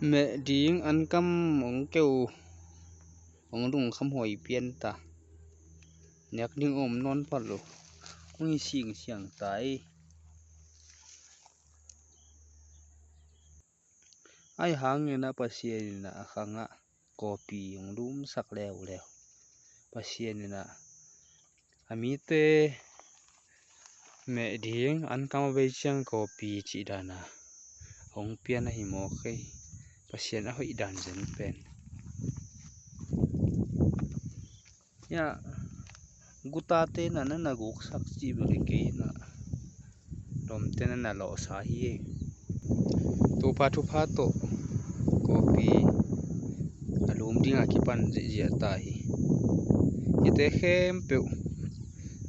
mẹ điếng ăn căm ông kêu ông đùng khăm hỏi piên ta nhạc điếng ôm non phát lộ ông xiềng tai ai hang ni na pasien na khanga kopi ông lum sak leo pasien ni na ami te mẹ điếng ăn căm về chang kopi chỉ đana ông pian hi mo khay pasien a hoi dan zen pen ya gutate na guk sak chi bari ke na rom ten na lo sa hi tu pa to kopi alum ding a ki pan ji ta hi ite khem pe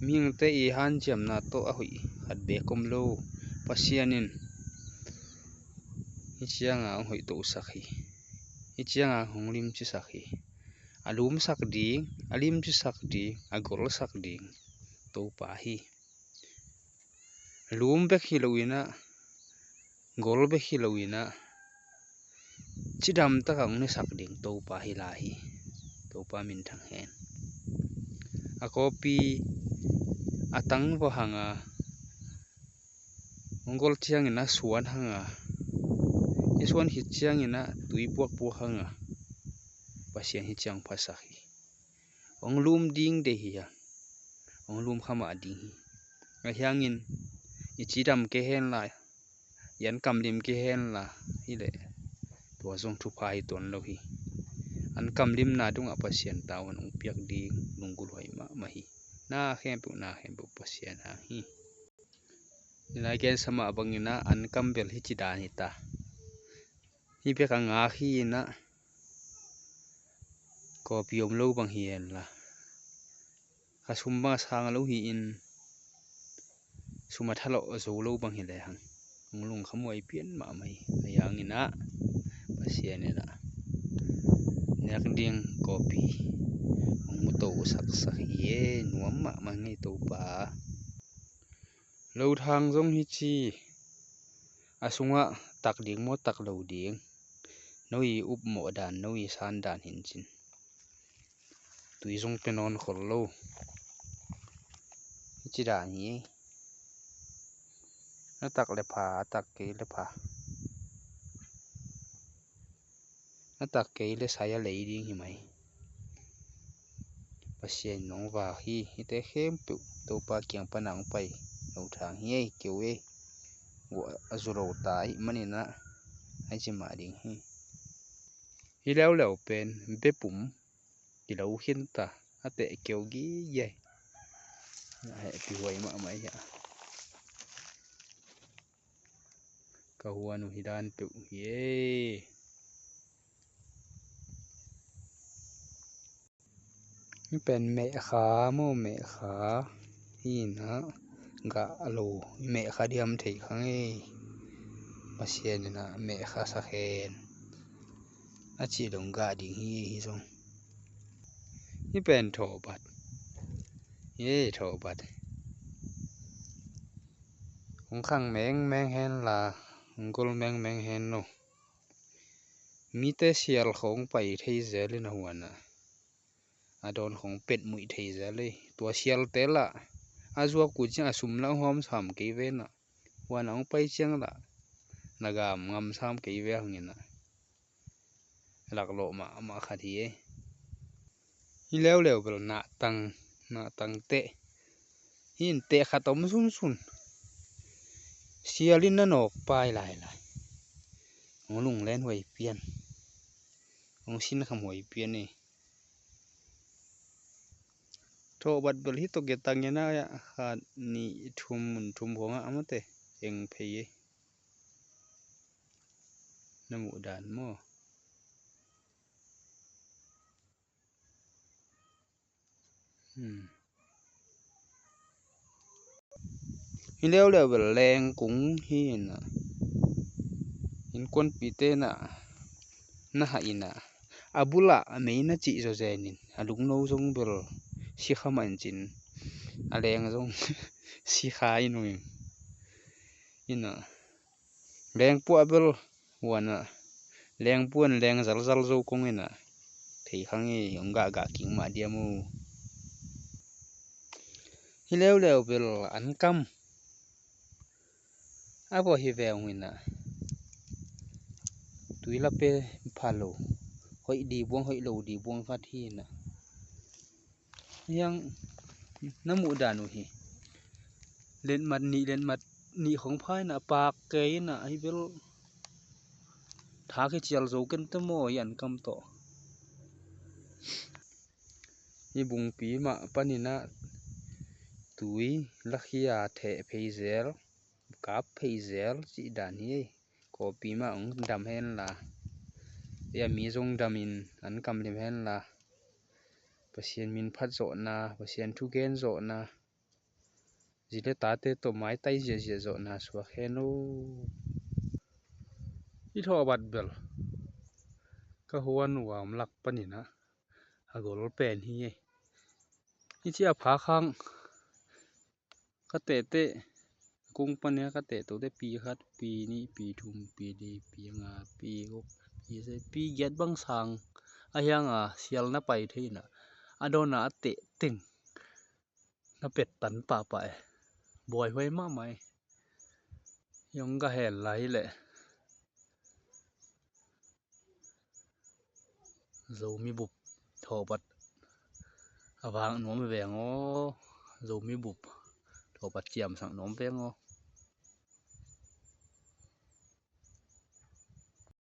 ming te I han jam na to a hoi hat be kom lo pasianin hichianga hoi to sakhi hichianga honglim chi sakhi alum sak ding alim chi sak ding agol sak ding to pa hi lum be khilowina gol be khilowina chidam ta kang ne sak ding to pa hi la hi to pa min thang hen a kopi atang bo hanga mongol chiang ina suan hanga isuan hi chiang ina tui puak hanga pasien hi chiang phasakhi ong lum ding de hi ong lum khama ding hi hyangin ichidam ke hen la yan kamlim ke hen la hi le to zong thu phai ton lo hi an kamlim na dung a pasien tawon ong piak ding lungul hoi ma hi na khem pu pasien ha hi ina gen sama bangina an kambel hi chidan hi ta hi pe ka nga khi na kopi om lo bang hian la kasumba sang lo hi in sumathalo zo lo bang hi le hang nglung khamoi pian ma mai yang ina pasien ina nyak ding kopi ong to sak ye nuam ma ngai to pa lo thang jong hi chi asunga tak ding mo tak lo ding noi up mo dan noi san dan hin chin tui jong penon khol lo chi da ni na tak le pha tak ke le pha na tak ke le saya le ding hi mai pasien nong wa hi te khem pu to pa kyang panang pai lo thang hi kewe wa azuro tai manina ai chi ma ding hi leo pen bepum ki lo hin ta ate keu gi ye ai pi hoi ma mai ya ka huanu hidan pu ye pen me kha mo me kha hi na ga alo me kha diam thei khang e pasien na me kha sa khen a chi dong ga ding hi jong hi pen tho bat ye tho bat ong khang meng hen la ngol meng hen no mi te sial khong pai thei zel na huana adon khong pet mui thei zale to sial te la azwa ku cha sum la hom sam ke ve na wan ong pai chang la nagam ngam sam ke ve hangina lak lo ma kha thi e hi leo bel na tang te hin te khatom sun sialin na nok pai lai ngolung len hoi pian ong sin kham hoi pian ni tho bat bel hi to ge tangena ya kha ni thum honga amate eng phei namu dan mo hi leo bel leng kung hi na in kon pi te na ha ina abula meina chi zo zenin alung no jong bel si khaman chin aleng jong si khai nu ina leng pu abel wana แรงป่วนแรงzal zo kong ina thei khang e yong ga king ma dia mu hi lew bel an kam a bo hi ve ina tui la pe phalo hoi di buang hoi lo di buang phat hi na yang namu danu hi len mat ni khong phai na pak ke na hi bel tha ke chial zo ken te mo yan kam to hi bung pi ma panina tui lakhia the pheizel kap pheizel chi dan hi ko pi ma ong dam hen la ya mi jong damin an kam lim hen la pasien min phat zo na pasien thu gen zo na jile ta te to mai tai je zo na swa kheno i tho bat bel ka huan wam lak panina agol pen hi i chia pha khang ka te kung pan ya ka te to te pi khat pi ni pi thum pi di pi nga pi gok pi se pi get bang sang a yang a sial na pai theina adona te ting na pet tan pa pa boy hoi ma mai yong ga hel lai le zo mi bup tho bat awang nom ve ngo zo mi bup tho bat chiam sang nom ve ngo